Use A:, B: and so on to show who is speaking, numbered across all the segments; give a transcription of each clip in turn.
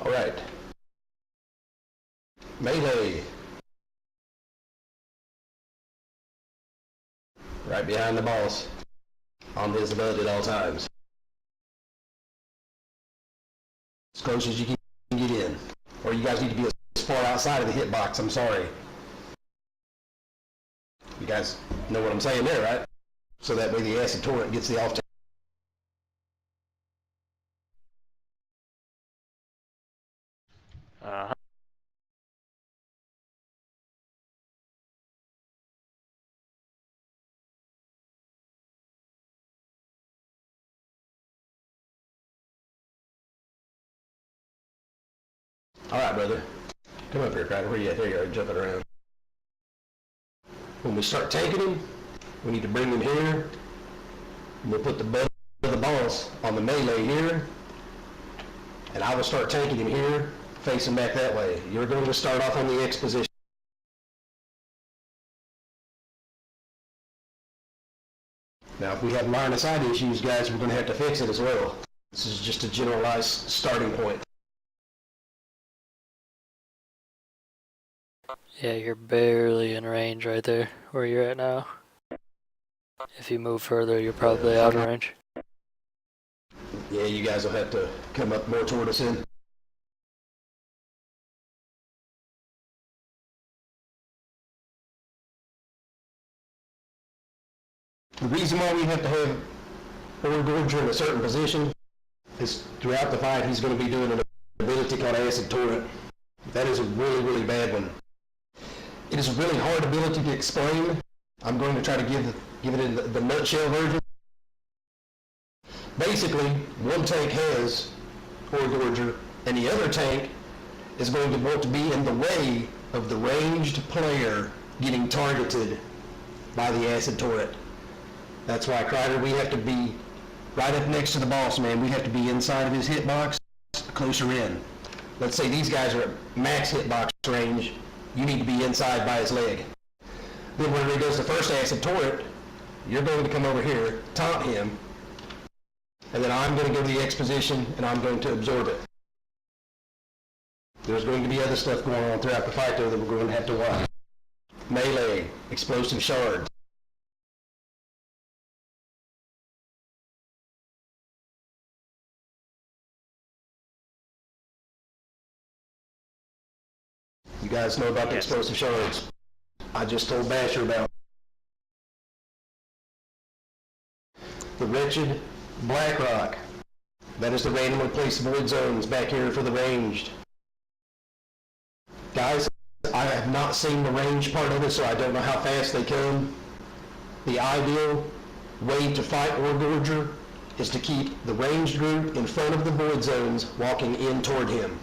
A: All right. Melee. Right behind the boss. On his ability at all times. As close as you can get in. Or you guys need to be as far outside of the hitbox, I'm sorry. You guys know what I'm saying there, right? So that way the acid torrent gets the off.
B: Uh-huh.
A: All right, brother. Come up here, Crider. Where you at? There you are, jumping around. When we start taking him, we need to bring him here. We'll put the butt of the boss on the melee here. And I will start taking him here, facing back that way. You're going to start off on the X position. Now, if we have line of sight issues, guys, we're going to have to fix it as well. This is just a generalized starting point.
C: Yeah, you're barely in range right there, where you're at now. If you move further, you're probably out of range.
A: Yeah, you guys will have to come up more toward us in. The reason why we have to have oregorger in a certain position is throughout the fight he's going to be doing an ability called acid torrent. That is a really, really bad one. It is a really hard ability to explain. I'm going to try to give it in the nutshell version. Basically, one tank has oregorger, and the other tank is going to want to be in the way of the ranged player getting targeted by the acid torrent. That's why, Crider, we have to be right up next to the boss, man. We have to be inside of his hitbox, closer in. Let's say these guys are at max hitbox range. You need to be inside by his leg. Then whenever he does the first acid torrent, you're going to come over here, taunt him, and then I'm going to go to the X position and I'm going to absorb it. There's going to be other stuff going on throughout the fight though that we're going to have to watch. Melee, explosive shards. You guys know about the explosive shards. I just told Basher about the wretched black rock. That is the randomly placed void zones back here for the ranged. Guys, I have not seen the range part of it, so I don't know how fast they come. The ideal way to fight oregorger is to keep the ranged group in front of the void zones walking in toward him.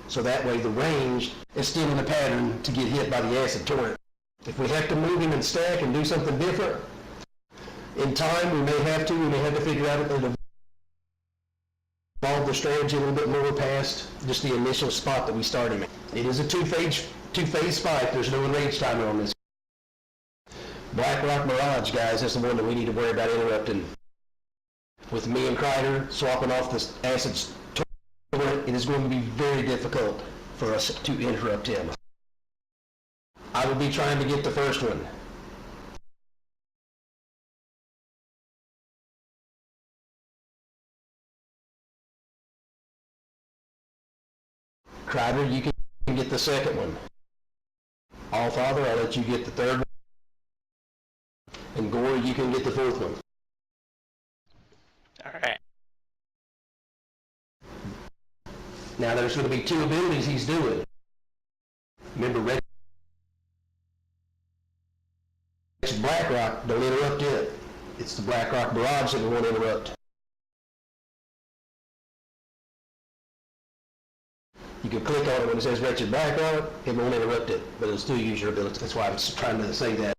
A: So that way the ranged is still in the pattern to get hit by the acid torrent. If we have to move him and stack and do something different, in time we may have to figure out and evolve the strategy a little bit more past just the initial spot that we start him at. It is a two-phase fight. There's no enrage timer on this. Black Rock Mirage, guys, that's the one that we need to worry about interrupting. With me and Crider swapping off this acid torrent, it is going to be very difficult for us to interrupt him. I will be trying to get the first one. Crider, you can get the second one. Allfather, I'll let you get the third one. And Gore, you can get the fourth one.
B: Alright.
A: Now there's going to be two abilities he's doing. Remember, Red Black Rock, don't interrupt it. It's the Black Rock Barrage that we won't interrupt. You can click on it when it says Wretched Black Rock, it won't interrupt it, but it'll still use your ability. That's why I was trying to say that.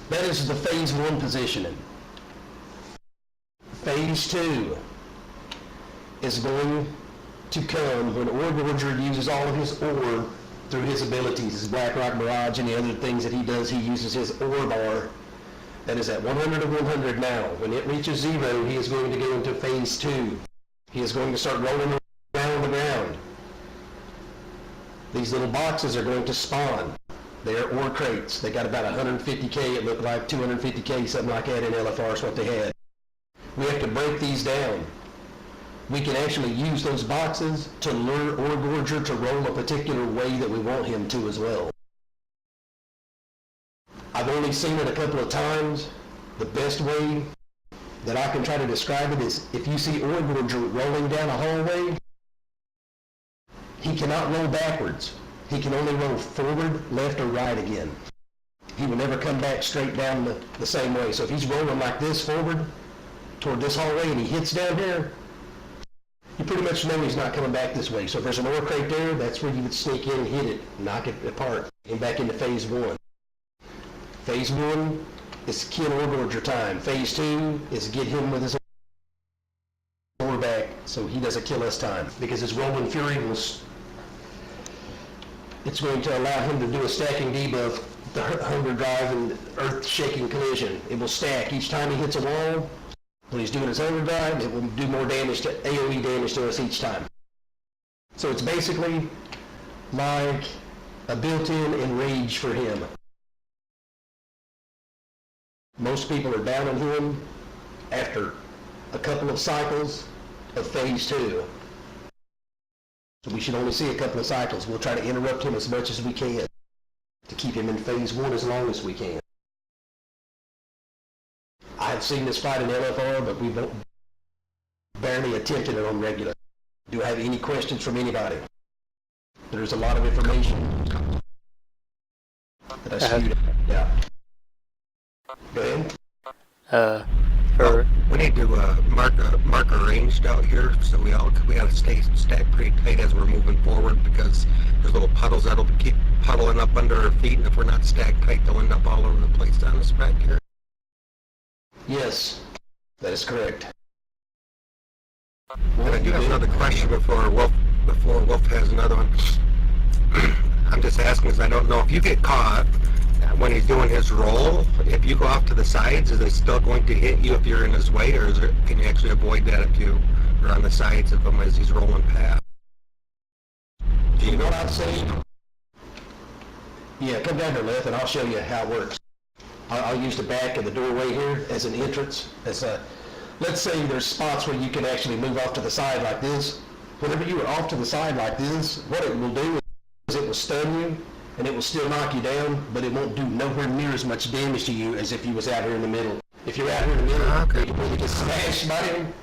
A: That is the Phase 1 positioning. Phase 2 is going to come when oregorger uses all of his ore through his abilities, his Black Rock Barrage and the other things that he does. He uses his ore bar. That is at 100 of 100 now. When it reaches 0, he is going to go into Phase 2. He is going to start rolling around the ground. These little boxes are going to spawn. They're ore crates. They got about 150K, it looked like 250K, something like that in LFR is what they had. We have to break these down. We can actually use those boxes to lure oregorger to roll a particular way that we want him to as well. I've only seen it a couple of times. The best way that I can try to describe it is if you see oregorger rolling down a hallway, he cannot roll backwards. He can only roll forward, left, or right again. He will never come back straight down the same way. So if he's rolling like this forward toward this hallway and he hits down here, you pretty much know he's not coming back this way. So if there's an ore crate there, that's where you would sneak in and hit it, knock it apart, and back into phase 1. Phase 1 is kill oregorger time. Phase 2 is get him with his ore back so he doesn't kill us time. Because his rolling fury it's going to allow him to do a stacking debuff, the hunger drive and earth shaking collision. It will stack each time he hits a wall. When he's doing his hunger drive, it will do more damage to AoE damage to us each time. So it's basically like a built-in enrage for him. Most people are down on him after a couple of cycles of phase 2. So we should only see a couple of cycles. We'll try to interrupt him as much as we can to keep him in phase 1 as long as we can. I've seen this fight in LFR, but we've barely attempted it on regular. Do I have any questions from anybody? There's a lot of information that I spewed out. Go ahead.
B: We need to mark our range out here, so we got to stay stacked pretty tight as we're moving forward, because there's little puddles that'll keep puddling up under our feet, and if we're not stacked tight, they'll end up all over the place on us back here.
A: Yes, that is correct.
B: And I do have another question before Wolf has another one. I'm just asking because I don't know if you get caught when he's doing his roll, if you go off to the sides, is it still going to hit you if you're in his way, or can you actually avoid that if you are on the sides of him as he's rolling past?
A: Do you know what I'd say? Yeah, come down here, Leth, and I'll show you how it works. I'll use the back of the doorway here as an entrance. Let's say there's spots where you can actually move off to the side like this. Whenever you are off to the side like this, what it will do is it will stun you, and it will still knock you down, but it won't do nowhere near as much damage to you as if you was out here in the middle. If you're out here in the middle,
B: okay,
A: you really get smashed by him,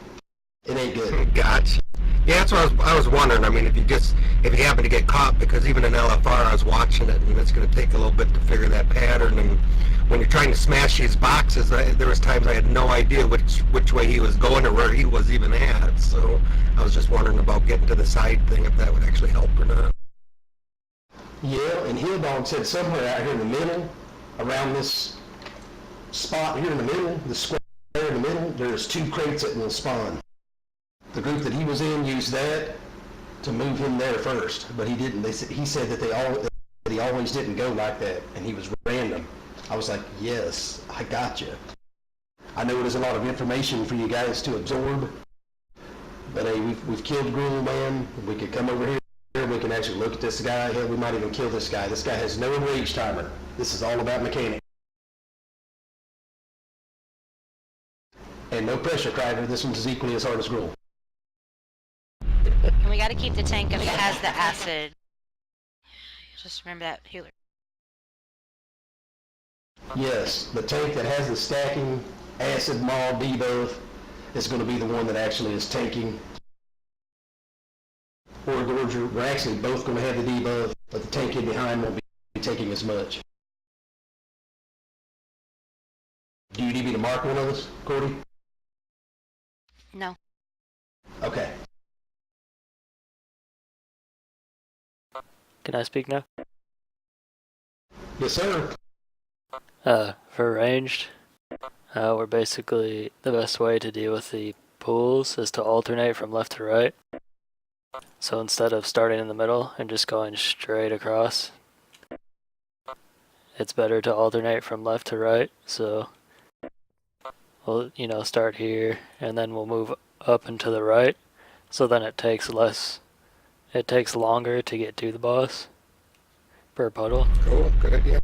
A: it ain't good.
B: Gotcha. Yeah, that's what I was wondering. I mean, if you happen to get caught, because even in LFR I was watching it, and it's going to take a little bit to figure that pattern. And when you're trying to smash these boxes, there was times I had no idea which way he was going or where he was even at. So I was just wondering about getting to the side thing, if that would actually help or not.
A: Yeah, and Hideout said somewhere out here in the middle, around this spot here in the middle, the square in the middle, there's 2 crates that will spawn. The group that he was in used that to move him there first, but he didn't. He said that he always didn't go like that, and he was random. I was like, yes, I got you. I know there's a lot of information for you guys to absorb, but hey, we've killed Gruel Man. We could come over here. We can actually look at this guy. Hell, we might even kill this guy. This guy has no enrage timer. This is all about mechanics. And no pressure, Crider. This one's equally as hard as Gruel.
D: And we gotta keep the tank if it has the acid. Just remember that healer.
A: Yes, the tank that has the stacking acid maul debuff is going to be the one that actually is tanking oregorger. We're actually both going to have the debuff, but the tank in behind won't be taking as much. Do you need me to mark one of us, Cordy?
D: No.
A: Okay.
C: Can I speak now?
A: Yes, sir.
C: For ranged, we're basically, the best way to deal with the pools is to alternate from left to right. So instead of starting in the middle and just going straight across, it's better to alternate from left to right. So we'll, start here and then we'll move up and to the right. So then it takes longer to get to the boss. per puddle.
B: Cool, good idea.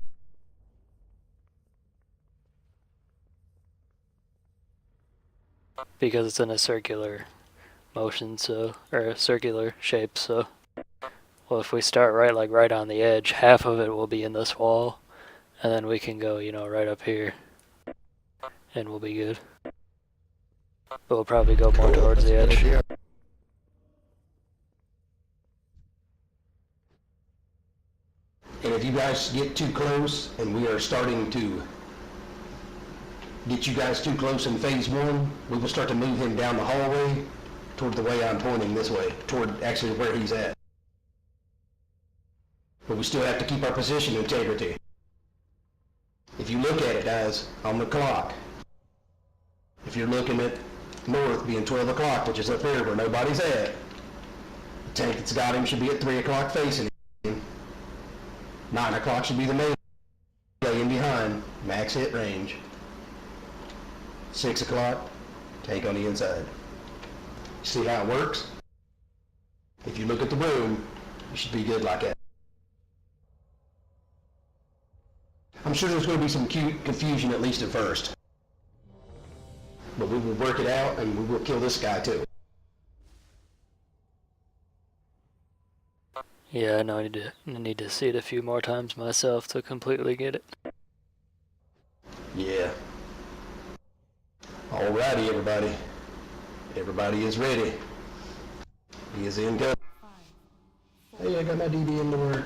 C: Because it's in a circular motion, so, or a circular shape, so, well, if we start right on the edge, half of it will be in this wall, and then we can go, right up here, and we'll be good. But we'll probably go more
B: Cool,
C: towards
B: that's
C: the
B: a good
C: edge.
B: idea.
A: And if you guys get too close, and we are starting to get you guys too close in phase one, we will start to move him down the hallway toward the way I'm pointing this way, toward actually where he's at. But we still have to keep our position integrity. If you look at it, guys, on the clock, if you're looking at north being 12 o'clock, which is up there where nobody's at, the tank that's got him should be at 3 o'clock facing him. 9 o'clock should be the main laying behind, max hit range. 6 o'clock, tank on the inside. See how it works? If you look at the room, you should be good like that. I'm sure there's going to be some confusion, at least at first. But we will work it out, and we will kill this guy too.
C: Yeah, I know I need to see it a few more times myself to completely get it.
A: Yeah. Alrighty, everybody. Everybody is ready. He is in go. Hey, I got my DBM to work.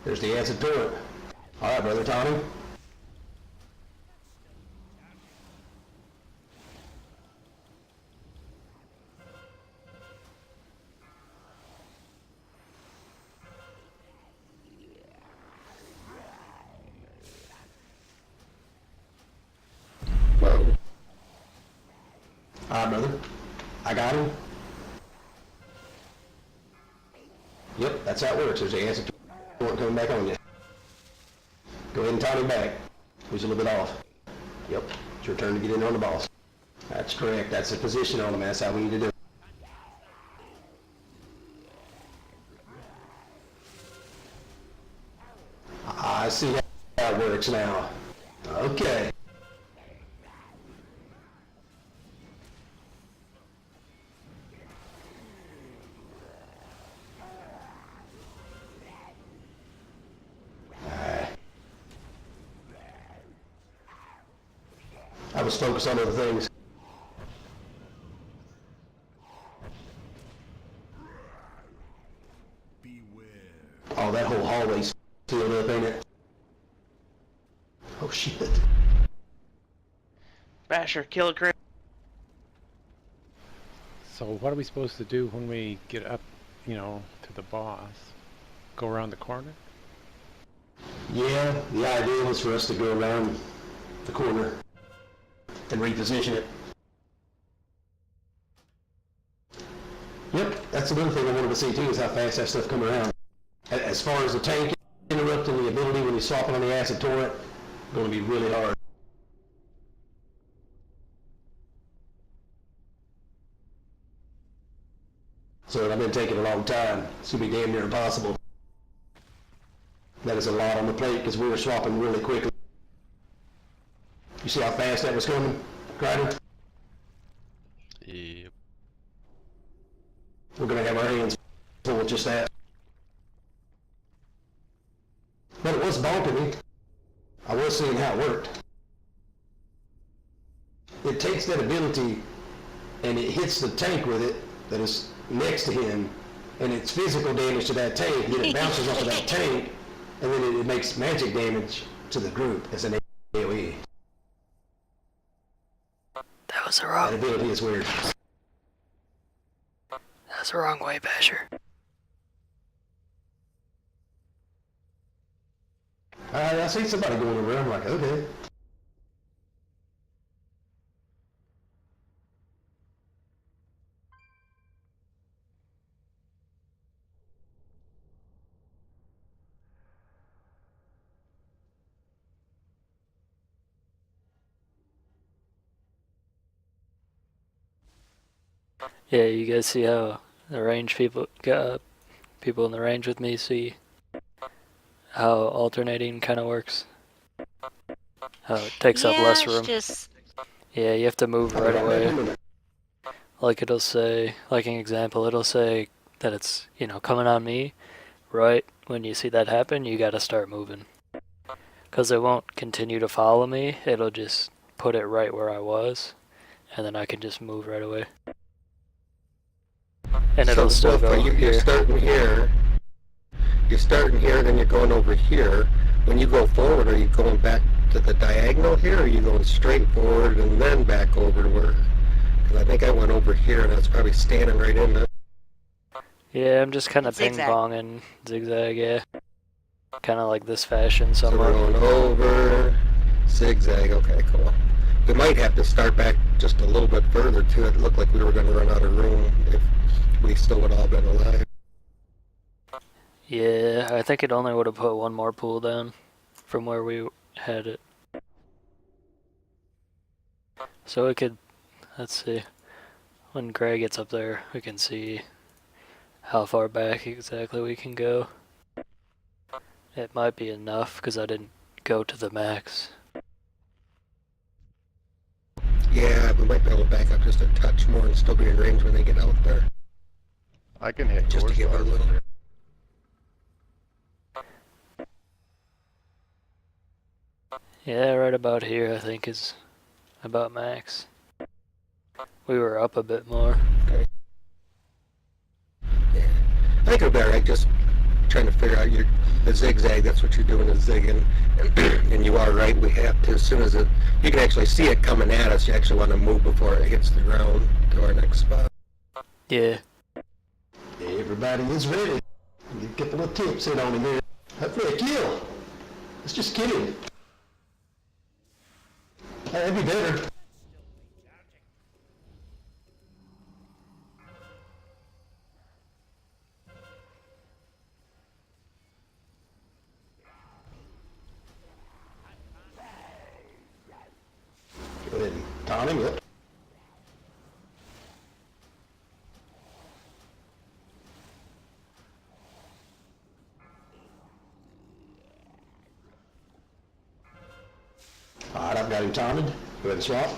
A: There's the acid to it. All right, Brother Tommy. Whoa. All right, brother. I got him. Yep, that's how it works. There's the acid to it coming back on you. Go ahead and tie him back. He's a little bit off. Yep, it's your turn to get in on the boss. That's correct. That's the position on him. That's how we need to do it. I see how it works now. Okay. I was focused on other things. Oh, that whole hallway's filled up, ain't it? Oh, shit.
E: Basher, kill a crit.
F: So what are we supposed to do when we get up, to the boss? Go around the corner?
A: Yeah, the idea was for us to go around the corner and reposition it. Yep, that's another thing I wanted to see too, is how fast that stuff come around. As far as the tank interrupting the ability when you swap it on the acid torrent, going to be really hard. So I've been taking a long time. It's going to be damn near impossible. That is a lot on the plate because we were swapping really quickly. You see how fast that was coming, Crichton?
G: Yep.
A: We're going to have our hands full with just that. But it was bumping me. I was seeing how it worked. It takes that ability and it hits the tank with it that is next to him, and it's physical damage to that tank, yet it bounces off of that tank, and then it makes magic damage to the group as an AoE.
C: That was the
A: That
C: wrong.
A: ability is weird.
C: That's the wrong way, Basher.
A: I see somebody going over. I'm like, okay.
C: Yeah, you guys see how the range people people in the range with me see how alternating kind of works? How it takes up
D: Yeah,
C: less
D: it's
C: room.
D: just
C: Yeah, you have to move right away. Like it'll say, like an example, it'll say that it's, coming on me. Right when you see that happen, you gotta start moving. Because it won't continue to follow me, it'll just put it right where I was, and then I can just move right away. And it'll still go
B: you're
C: here.
B: starting here. You're starting here, then you're going over here. When you go forward, are you going back to the diagonal here, or are you going straight forward and then back over to where? Because I think I went over here, and I was probably standing right in it.
C: Yeah, I'm just kind of
D: Zigzag.
C: ping-ponging zigzag, yeah. Kind of like this fashion
B: So we're
C: somewhat.
B: going over, zigzag. Okay, cool. We might have to start back just a little bit further too. It looked like we were going to run out of room if we still would all been alive.
C: Yeah, I think it only would have put one more pool down from where we had it. So we could, let's see, when Greg gets up there, we can see how far back exactly we can go. It might be enough because I didn't go to the max.
B: Yeah, we might be able to back up just a touch more and still be in range when they get out there.
E: I can hit
B: Just to
E: yours.
B: give it a little.
C: Yeah, right about here I think is about max. We were up a bit more.
B: Okay. Yeah. I think it'll be alright, just trying to figure out the zigzag. That's what you're doing, is zigging. And you are right, we have to, as soon as you can actually see it coming at us, you actually want to move before it hits the ground to our next spot.
C: Yeah.
A: Everybody is ready. You get the little tips in on him here. Hopefully a kill. Let's just kill him. Hey, that'd be better. Go ahead and taunt him up. Alright, I've got him taunted. Go ahead and swap.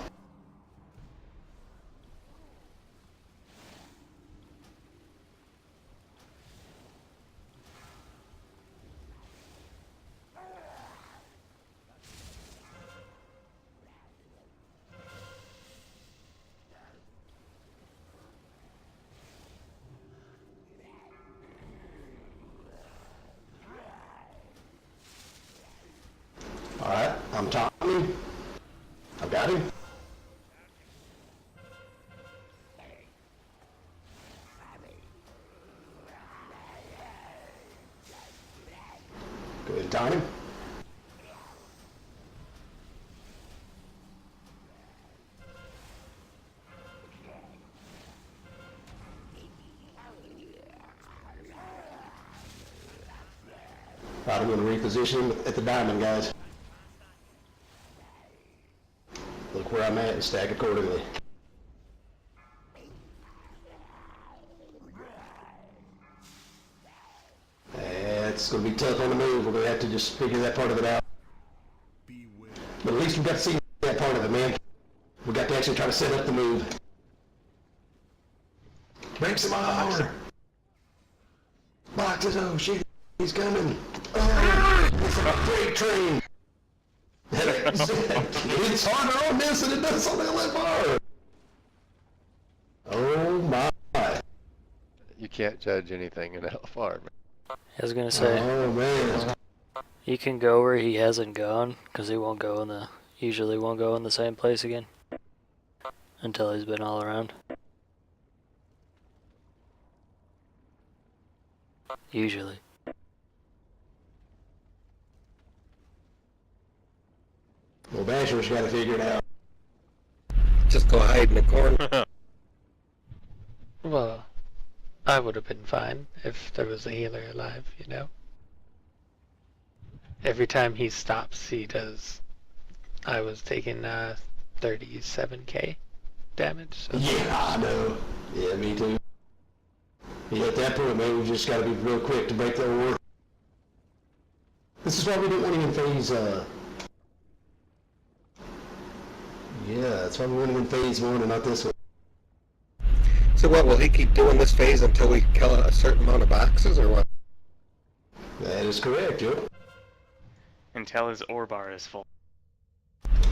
A: Alright, I'm taunting him. I've got him. Go ahead and taunt him. Right, I'm going to reposition him at the diamond, guys. Look where I'm at and stack accordingly. It's going to be tough on the move. We're going to have to just figure that part of it out. But at least we've got to see that part of it, man. We've got to actually try to set up the move. Break some armor. Boxes, oh shit, he's coming. Oh, it's a freight train. It's harder on this than it does on the LFR. Oh my.
E: You can't judge anything in LFR, man.
C: I was gonna say,
A: Oh man.
C: you can go where he hasn't gone, because he won't go usually won't go in the same place again. Until he's been all around. Usually.
A: Well, Basher's got to figure it out.
B: Just go hide in the corner.
G: Well, I would have been fine if there was a healer alive, you know? Every time he stops, he does... I was taking 37k damage. So
A: Yeah, I know. Yeah, me too. Yeah, at that point, man, we just gotta be real quick to break the war. This is why we don't want to even phase, yeah, that's why we want to win phase 1 and not this one.
B: So what, will he keep doing this phase until we kill a certain amount of boxes, or what?
A: That is correct, yep.
H: Until his ore bar is full.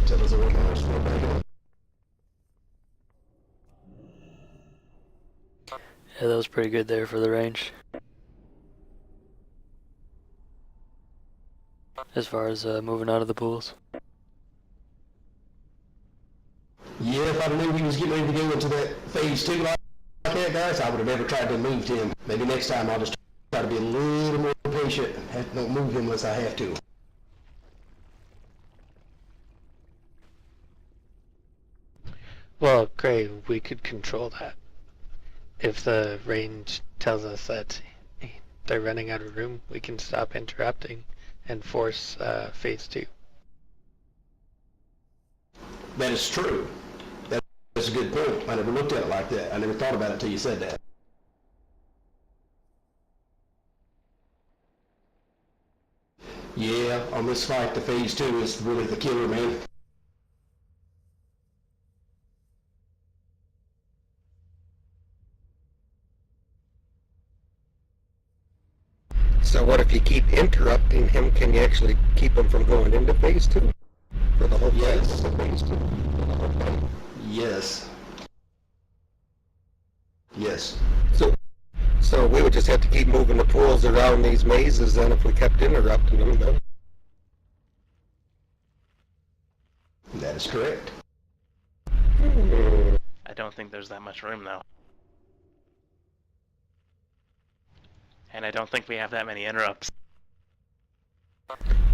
A: Tell us what more is back on.
C: Yeah, that was pretty good there for the range. As far as moving out of the pools.
A: Yeah, if I'd knew he was getting ready to go into that phase 2 like that, guys, I would have never tried to move him. Maybe next time I'll just try to be a little more patient and don't move him unless I have to.
G: Well, Gray, we could control that. If the range tells us that they're running out of room, we can stop interrupting and force phase 2.
A: That is true. That's a good point. I never looked at it like that. I never thought about it until you said that. Yeah, on this fight, the phase 2 is really the killer, man.
B: So what if you keep interrupting him, can you actually keep him from going into phase 2? For the whole
A: Yes.
B: phase 2?
A: Yes. Yes.
B: So we would just have to keep moving the pools around these mazes then if we kept interrupting them then?
A: That is correct.
H: I don't think there's that much room, though. And I don't think we have that many interrupts.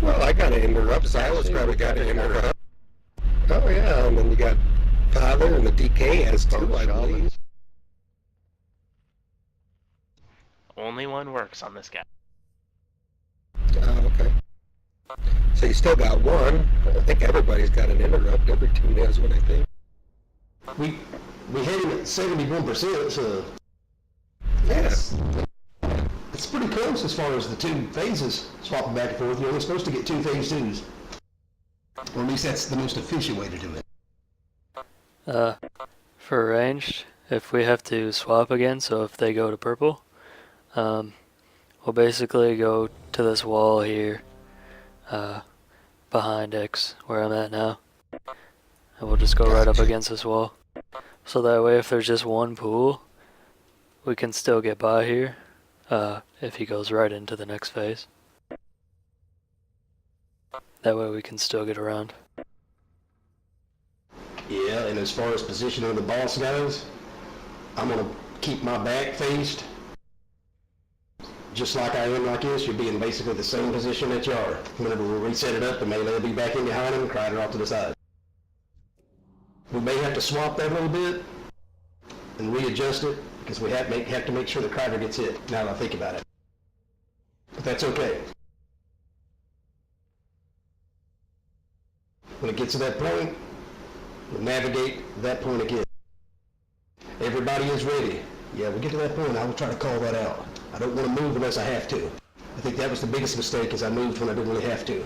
B: Well, I got to interrupt. Silas probably got to interrupt. Oh yeah, and then you got Father and the DK has too, I believe.
H: Only one works on this guy.
B: Oh, okay. So you still got one. I think everybody's got an interrupt. Every team has one, I think.
A: We had him at 71%, so
B: Yes.
A: it's pretty close as far as the 2 phases swapping back and forth. You're only supposed to get 2 phase 2s. Or at least that's the most efficient way to do it.
C: For ranged, if we have to swap again, so if they go to purple, we'll basically go to this wall here, behind X, where I'm at now. And we'll just go right up against this wall. So that way if there's just one pool, we can still get by here, if he goes right into the next phase. That way we can still get around.
A: Yeah, and as far as positioning the boss goes, I'm going to keep my back faced. Just like I am like this, you'll be in basically the same position that you are. Whenever we reset it up, the melee will be back in behind him and crowd her off to the side. We may have to swap that a little bit and readjust it because we have to make sure the crowder gets hit, now that I think about it. But that's okay. When it gets to that point, we'll navigate that point again. Everybody is ready. Yeah, we get to that point, I will try to call that out. I don't want to move unless I have to. I think that was the biggest mistake, is I moved when I didn't really have to.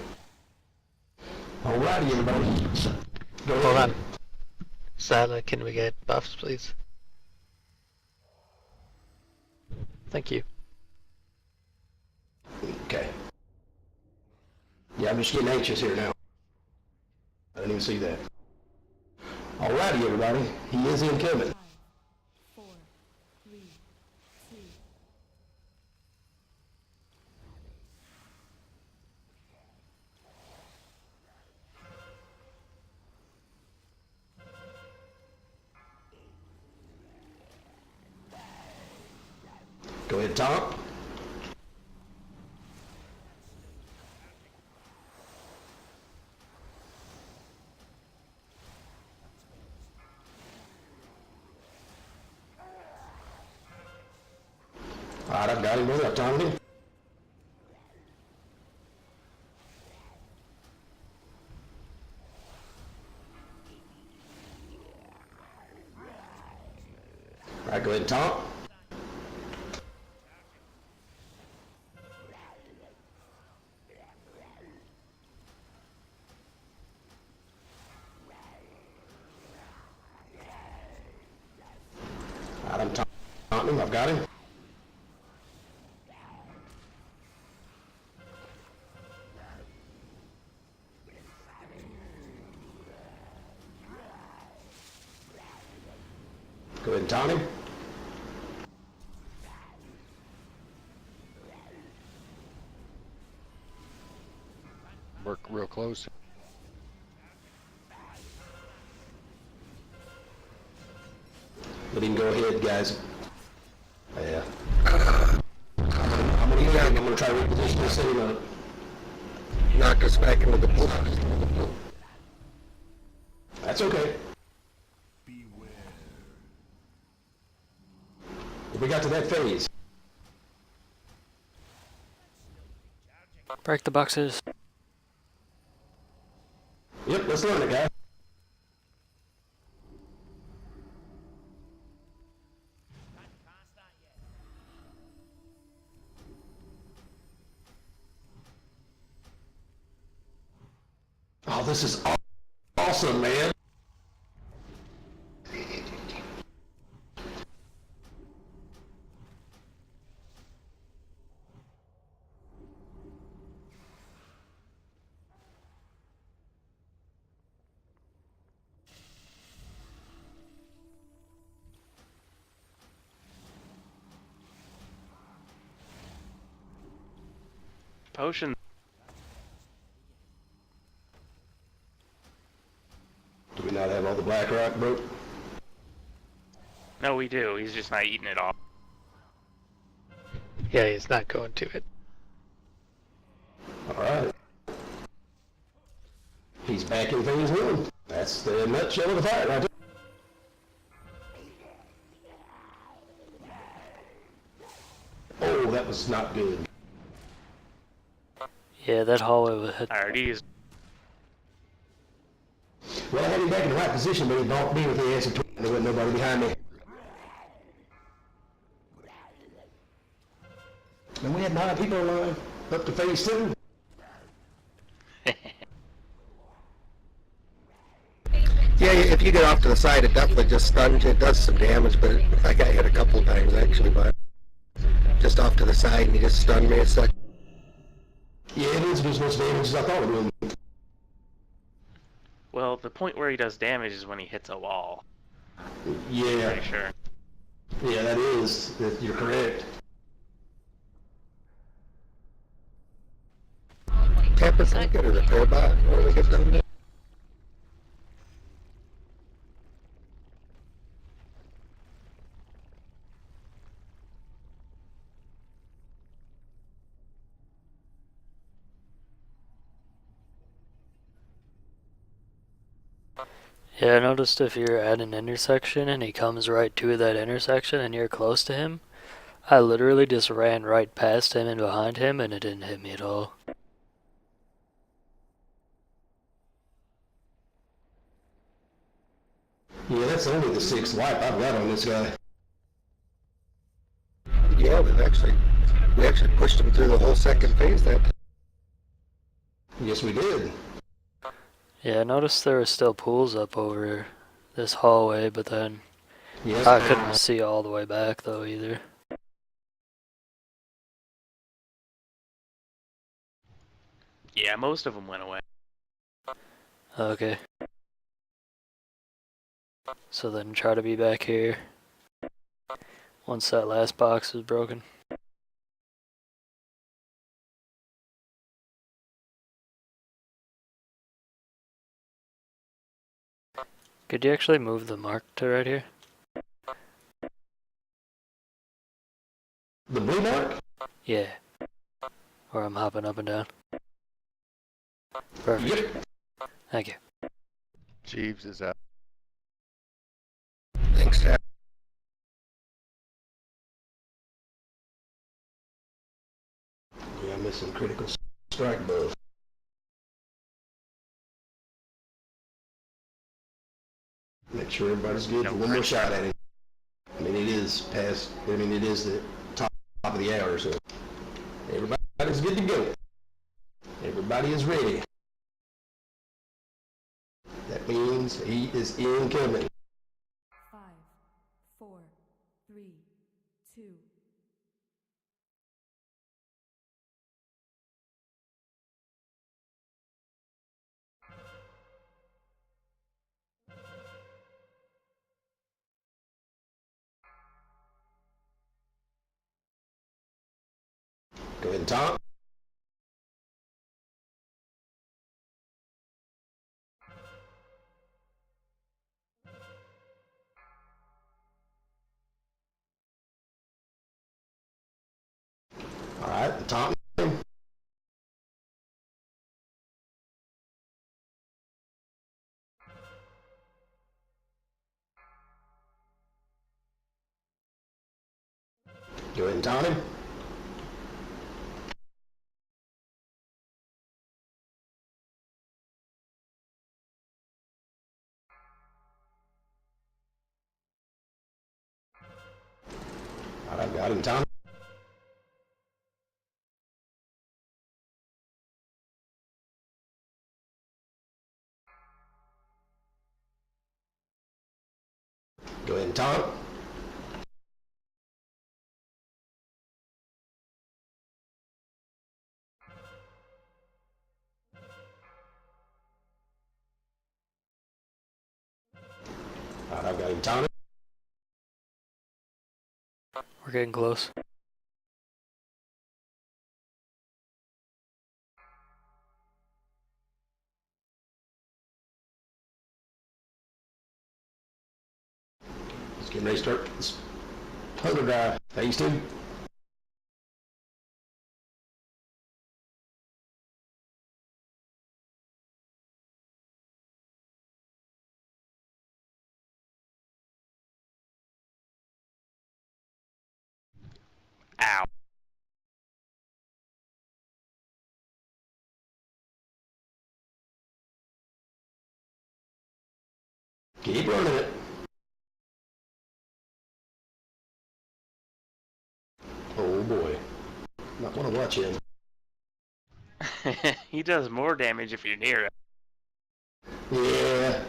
A: Alrighty, everybody. Go ahead.
G: Hold on. Sala, can we get buffs, please? Thank you.
A: Okay. Yeah, I'm just getting anxious here now. I didn't even see that. Alrighty, everybody. He is incoming.
I: 4, 3, 2.
A: Go ahead, Tom. Alright, I've got him, brother. I've timed him. I right, go ahead and taunt. All right, I'm taunting him. I've got him. Go ahead and taunt him.
E: Work real close.
A: Let him go ahead, guys. Yeah. I'm gonna get him. I'm gonna try to reposition and set him up.
B: Knocked us back into the pool.
A: That's okay. We got to that phase.
C: Break the boxes.
A: Yep, let's learn it, guys. Oh, this is awesome, man.
H: Potion.
A: Do we not have all the black rock, bro?
H: No, we do. He's just not eating it all.
G: Yeah, he's not going to it.
A: All right. He's back in phase one. That's the nutshell of the fight right there. Oh, that was not good.
C: Yeah, that hallway was hit.
H: Alrighty, he's
A: Well, I had him back in the right position, but he bumped me with the acid and there wasn't nobody behind me. And we had 9 people alive up to phase 2.
B: Yeah, if you get off to the side, it definitely just stuns you. It does some damage, but I got hit a couple of times actually, but just off to the side and he just stunned me a sec.
A: Yeah, it didn't do as much damage as I thought it would.
H: well. The point where he does damage is when he hits a wall.
A: Yeah,
H: Pretty sure.
A: yeah, that is. You're correct.
B: Tapper, can I get a repair bot? What do we get done there?
C: Yeah, I noticed if you're at an intersection and he comes right to that intersection and you're close to him, I literally just ran right past him and behind him and it didn't hit me at all.
A: Yeah, that's only the 6th wipe I've got on this guy.
B: Yeah, we actually pushed him through the whole second phase that time.
A: Yes, we did.
C: Yeah, I noticed there were still pools up over this hallway, but then
A: Yes.
C: I couldn't see all the way back though either.
H: Yeah, most of them went away.
C: Okay. So then try to be back here once that last box is broken. Could you actually move the mark to right here?
A: The blue mark?
C: Yeah. Or I'm hopping up and down. Perfect.
A: Yep.
C: Thank you.
E: Jeeves is out.
B: Thanks, Tap.
A: Yeah, I'm missing critical strike buff. Make sure everybody's good
H: No
A: for one more
H: crit.
A: shot at it. I mean, it is is past, I mean, it is the top of the hour, so everybody's good to go. Everybody is ready. That means he is incoming.
I: 5, 4, 3, 2.
A: Go ahead and talk. All right, the top. Go ahead and taunt him. All right, got him, taunt. Go ahead and taunt. All right, I've got him taunted.
C: We're getting close.
A: Let's get ready to start this hunter drive. Phase 2.
H: Ow.
A: Keep running it. Oh boy. Not want to watch him.
H: He does more damage if you're near him.
A: Yeah,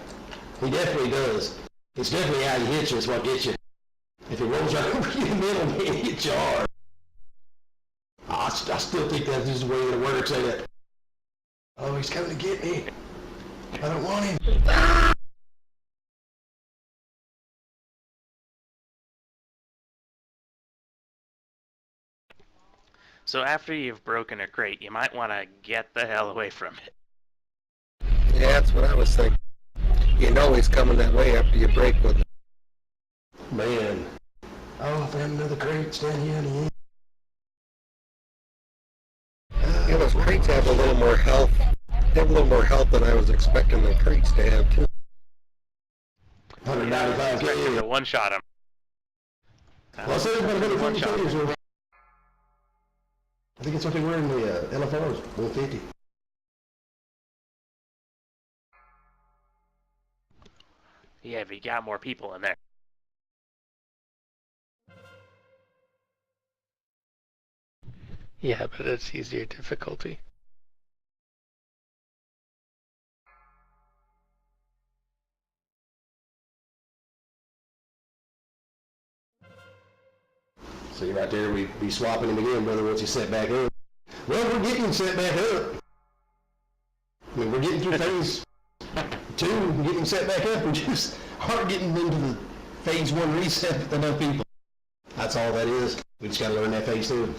A: he definitely does. It's definitely how he hits you is what gets you. If he rolls right over you in the middle, he hits you hard. I still think that's just the way it works, ain't it? Oh, he's coming to get me. I don't want him.
H: So after you've broken a crate, you might want to get the hell away from it.
B: Yeah, that's what I was thinking. You know he's coming that way after you break with him.
A: Man. Oh, I found another crate standing here on the end.
B: Yeah, those crates have a little more health. They have a little more health than I was expecting the crates to have, too.
A: 195
H: Expecting to
A: K.
H: one-shot him.
A: Well, I said about 150 K, so I think it's what they were in the LFRs, 150.
H: Yeah, but you got more people in there.
G: Yeah, but it's easier difficulty.
A: See right there, we'd be swapping him again, brother, once he set back up. Well, we're getting him set back up. I mean, we're getting through phase 2 and getting him set back up. We just aren't getting into the phase 1 reset with enough people. That's all that is. We just got to learn that phase 2.